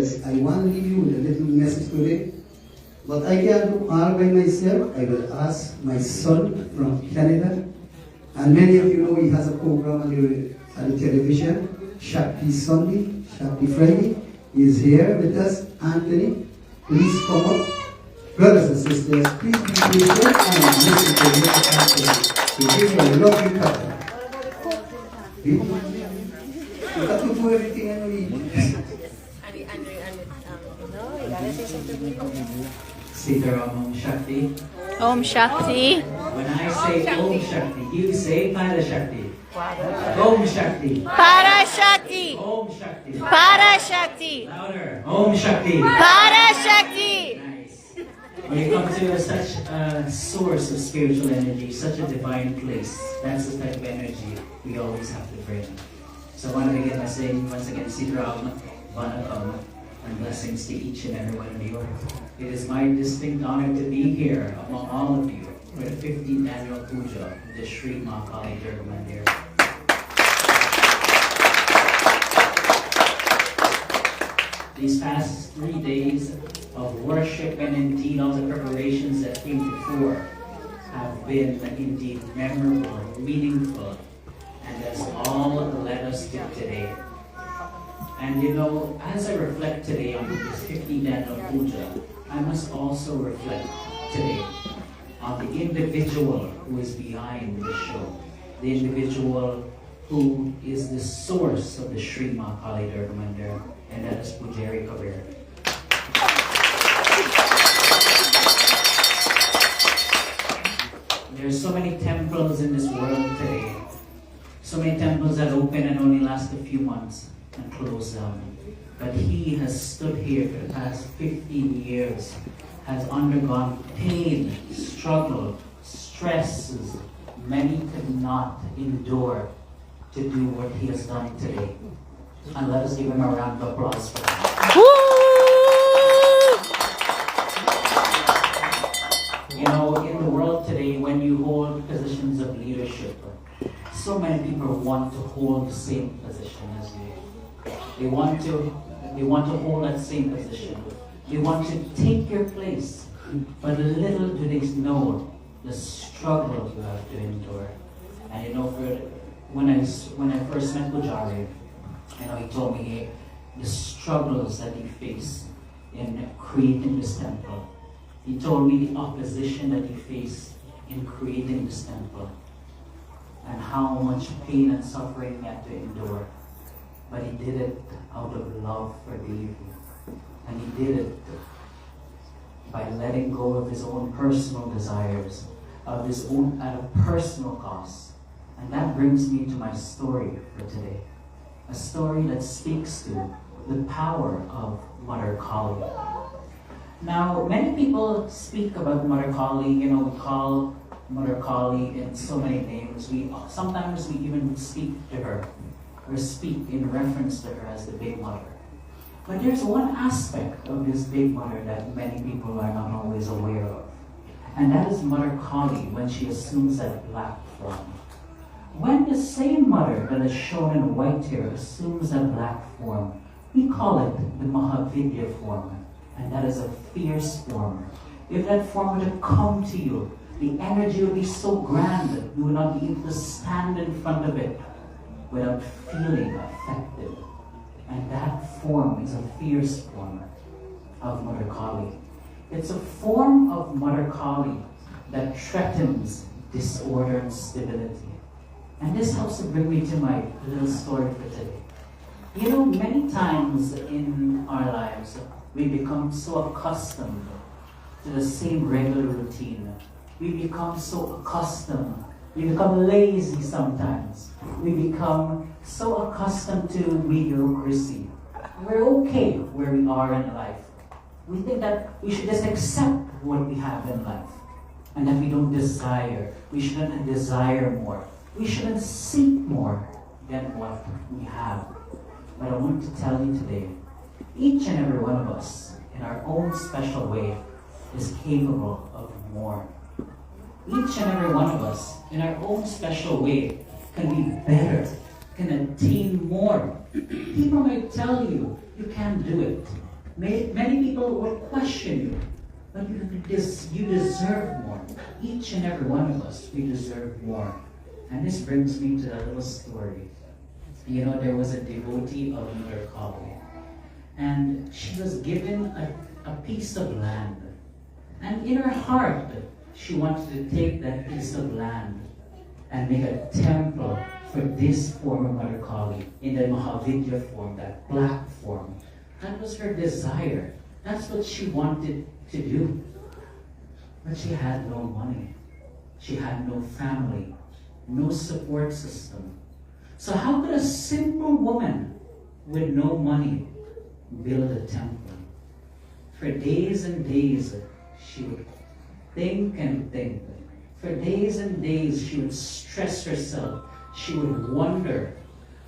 yes, I want to leave you with a little message today. But I can't do all by myself. I will ask my son from Canada. And many of you know he has a program on the television, Shakti Sunday, Shakti Friday. He is here with us. Anthony, please come up. Brothers and sisters, please be patient and listen to Mr. Anthony. He gives a lovely couple. You got to do everything I know. Om Shakti. Om Shakti. When I say Om Shakti, you say Para Shakti. Om Shakti. Para Shakti. Om Shakti. Para Shakti. Louder. Om Shakti. Para Shakti. Nice. When you come to such a source of spiritual energy, such a divine place, that's the type of energy we always have to bring. So I want to begin by saying once again, Sitaram, Vanakkam, and blessings to each and every one of you. It is my distinct honor to be here among all of you for the 15th annual puja of the 𝐓𝐡𝐞 𝐏𝐚𝐿 Mandir. These past 3 days of worship and indeed all the preparations that came before have been indeed memorable, meaningful, and has all led us to today. And you know, as I reflect today on this 15th annual puja, I must also reflect today on the individual who is behind the show, the individual who is the source of the 𝐓𝐡𝐞 𝐏𝐚𝐿 Mandir, and that is 𝐓𝐡𝐞 𝐏𝐚𝐥𝐢. There are so many temples in this world today, so many temples that open and only last a few months and close down. But he has stood here for the past 15 years, has undergone pain, struggle, stresses many could not endure to do what he has done today. And let us give him a round of applause for that. You know, in the world today, when you hold positions of leadership, so many people want to hold the same position as you. They want to hold that same position. They want to take your place. But little do they know the struggle you have to endure. And you know, when I first met Pujari, you know, he told me, hey, the struggles that he faced in creating this temple. He told me the opposition that he faced in creating this temple, and how much pain and suffering he had to endure. But he did it out of love for Devi. And he did it by letting go of his own personal desires, of his own at a personal cost. And that brings me to my story for today. A story that speaks to the power of Mother Kali. Now, many people speak about Mother Kali. You know, we call Mother Kali in so many names. Sometimes we even speak to her, or speak in reference to her as the Big Mother. But there's one aspect of this Big Mother that many people are not always aware of. And that is Mother Kali when she assumes that black form. When the same mother that is shown in white here assumes that black form, we call it the Mahavidya form. And that is a fierce form. If that form were to come to you, the energy would be so grand that you would not be able to stand in front of it without feeling affected. And that form is a fierce form of Mother Kali. It's a form of Mother Kali that threatens disorder and stability. And this helps to bring me to my little story for today. You know, many times in our lives, we become so accustomed to the same regular routine. We become so accustomed. We become lazy sometimes. We become so accustomed to mediocrity. We're okay where we are in life. We think that we should just accept what we have in life, and that we don't desire. We shouldn't desire more. We shouldn't seek more than what we have. But I want to tell you today, each and every one of us, in our own special way, is capable of more. Each and every one of us, in our own special way, can be better, can attain more. People might tell you, you can't do it. Many people will question you, but you deserve more. Each and every one of us, we deserve more. And this brings me to a little story. You know, there was a devotee of Mother Kali, and she was given a piece of land. And in her heart, she wanted to take that piece of land and make a temple for this form of Mother Kali in the Mahavidya form, that black form. That was her desire. That's what she wanted to do. But she had no money. She had no family, no support system. So how could a simple woman with no money build a temple? For days and days, she would think and think. For days and days, she would stress herself. She would wonder,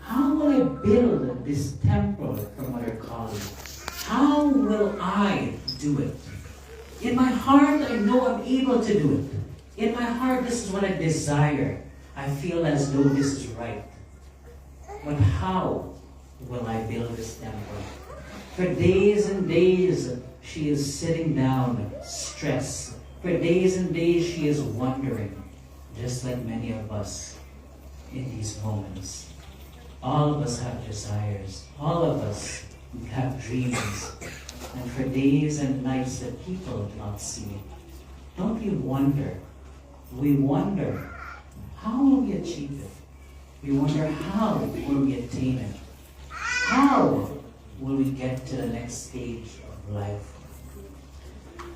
how will I build this temple for Mother Kali? How will I do it? In my heart, I know I'm able to do it. In my heart, this is what I desire. I feel as though this is right. But how will I build this temple? For days and days, she is sitting down, stressed. For days and days, she is wondering, just like many of us in these moments. All of us have desires. All of us have dreams. And for days and nights that people do not see, don't we wonder? We wonder, how will we achieve it? We wonder, how will we attain it? How will we get to the next stage of life?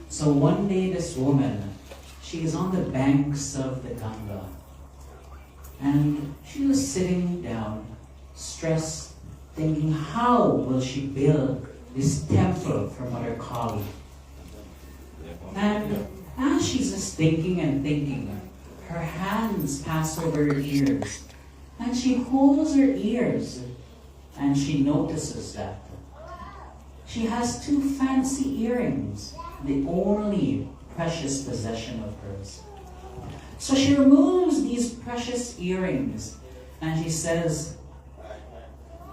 So one day this woman, she is on the banks of the Ganga, and she was sitting down, stressed, thinking, how will she build this temple for Mother Kali? And as she's just thinking and thinking, her hands pass over her ears, and she holds her ears, and she notices that she has two fancy earrings, the only precious possession of hers. So she removes these precious earrings, and she says,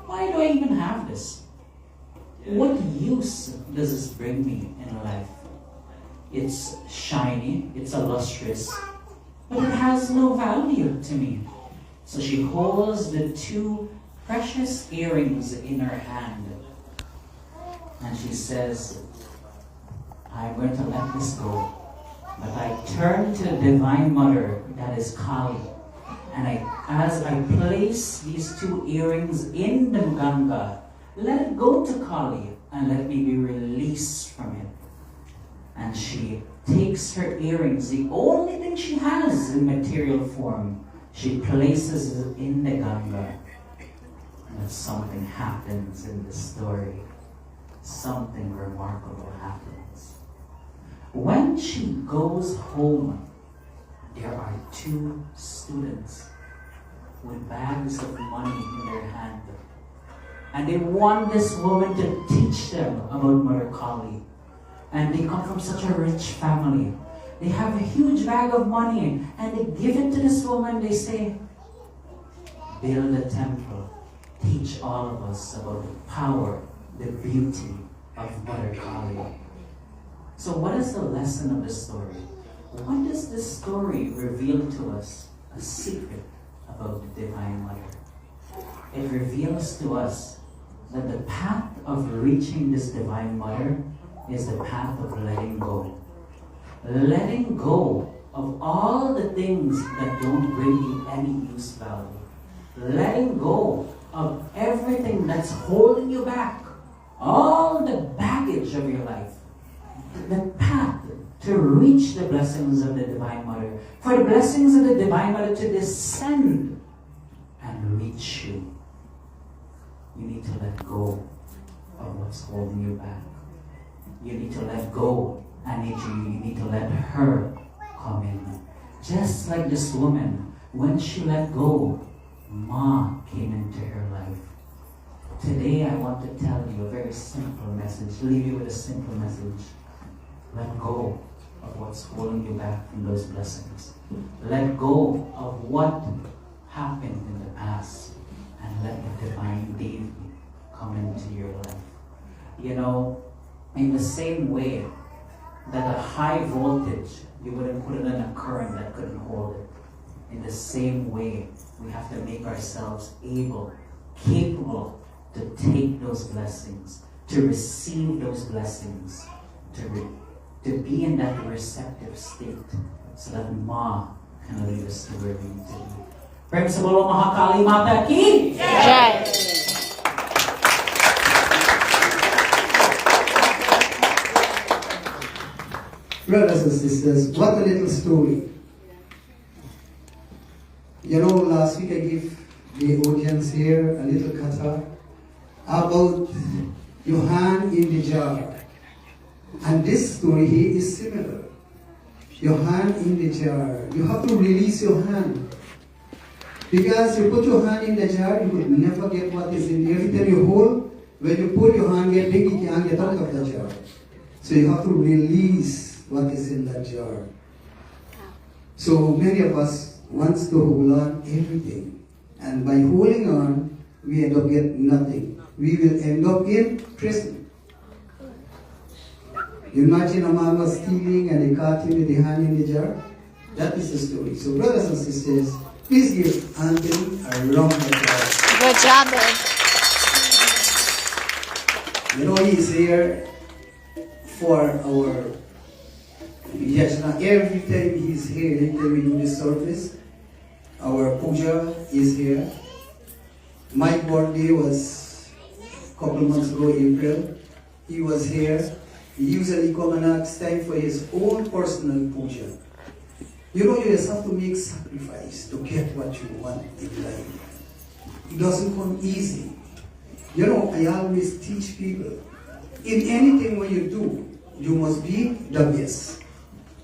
why do I even have this? What use does this bring me in life? It's shiny, it's illustrious, but it has no value to me. So she holds the two precious earrings in her hand, and she says, I'm going to let this go. But I turn to the Divine Mother, that is Kali, and as I place these two earrings in the Ganga, let it go to Kali and let me be released from it. And she takes her earrings, the only thing she has in material form, she places it in the Ganga. But something happens in this story. Something remarkable happens. When she goes home, there are two students with bags of money in their hand. And they want this woman to teach them about Mother Kali. And they come from such a rich family. They have a huge bag of money, and they give it to this woman. They say, build a temple. Teach all of us about the power, the beauty of Mother Kali. So what is the lesson of this story? What does this story reveal to us? A secret about the Divine Mother. It reveals to us that the path of reaching this Divine Mother is the path of letting go. Letting go of all the things that don't bring you any use value. Letting go of everything that's holding you back. All the baggage of your life. The path to reach the blessings of the Divine Mother. For the blessings of the Divine Mother to descend and reach you. You need to let go of what's holding you back. You need to let go. You need to let her come in. Just like this woman, when she let go, Ma came into her life. Today I want to tell you a very simple message, leave you with a simple message. Let go of what's holding you back from those blessings. Let go of what happened in the past and let the Divine Deity come into your life. You know, In the same way that a high voltage, you wouldn't put it in a current that couldn't hold it. In the same way, we have to make ourselves able, capable to take those blessings, to receive those blessings, to be in that receptive state so that Ma can lead us to where we need to be. Prem sa bolo Mahakali Mata Ki! Jai. Brothers and sisters, what a little story. You know, last week I gave the audience here a little kata about your hand in the jar. And this story here is similar. Your hand in the jar. You have to release your hand. Because you put your hand in the jar, you will never get what is in there. Every time you hold, when you pull your hand get big, you can't get out of the jar. So you have to release what is in that jar. So many of us wants to hold on everything. And by holding on, we end up getting nothing. We will end up in prison. Imagine a man was stealing and they caught him with the hand in the jar. That is the story. So brothers and sisters, please give Anthony a round of applause. Good job, babe. You know, he is here for our, yes, now every time he's here, every time we do this service, our puja is here. My birthday was a couple months ago, April. He was here. He usually come and ask time for his own personal puja. You know, you just have to make sacrifice to get what you want in life. It doesn't come easy. You know, I always teach people, in anything what you do, you must be the best.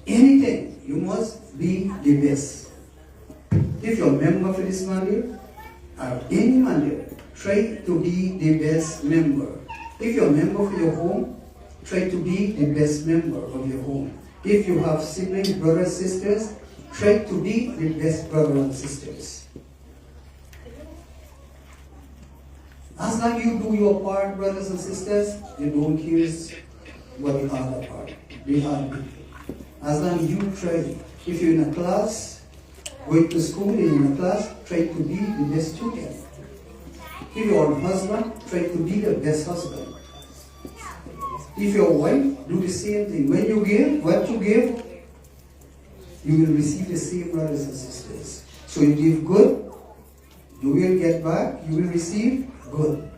Anything, you must be the best. If you're a member for this mandir, or any mandir, try to be the best member. If you're a member for your home, try to be the best member of your home. If you have siblings, brothers, sisters, try to be the best brothers and sisters. As long as you do your part, brothers and sisters, you don't care what the other part. They are good. As long as you try. If you're in a class, going to school and in a class, try to be the best student. If you're a husband, try to be the best husband. If you're a wife, do the same thing. When you give, what you give, you will receive the same, brothers and sisters. So you give good, you will get back, you will receive good.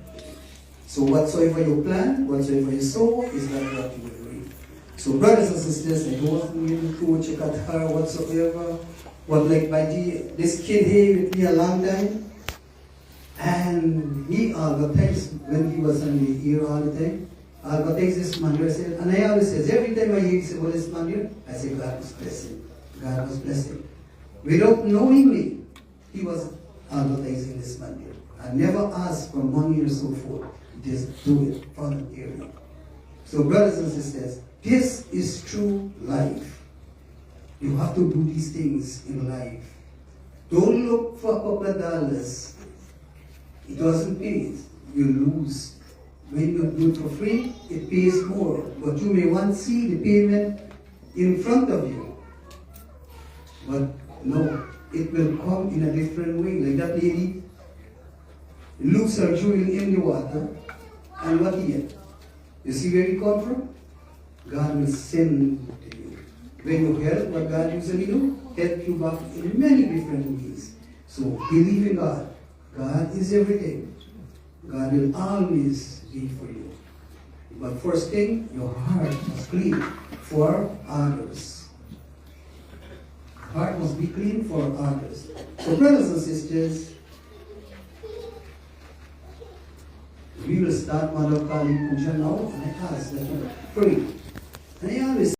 So whatsoever you plant, whatsoever you sow, is that what you will reap. So brothers and sisters, I don't want you to check out her whatsoever. But like by this kid here with me a long time, and he advertised when he was on the ear all the time. Advertised this mandir, and I always say, every time I hear about this mandir, I say, God was blessing. God was blessing. Without knowing me, he was advertising this mandir. I never asked for money or so forth. Just do it voluntarily. So brothers and sisters, this is true life. You have to do these things in life. Don't look for a couple of dollars. It doesn't pay. You lose. When you do it for free, it pays more. But you may want to see the payment in front of you. But no, it will come in a different way. Like that lady looks her jewel in the water, and what he get? You see where he come from? God will send to you. When you help, what God usually do? Help you back in many different ways. So believe in God. God is everything. God will always be for you. But first thing, your heart must clean for others. Heart must be clean for others. So brothers and sisters, we will start Mahavidya Puja now, and I ask that you pray. And I always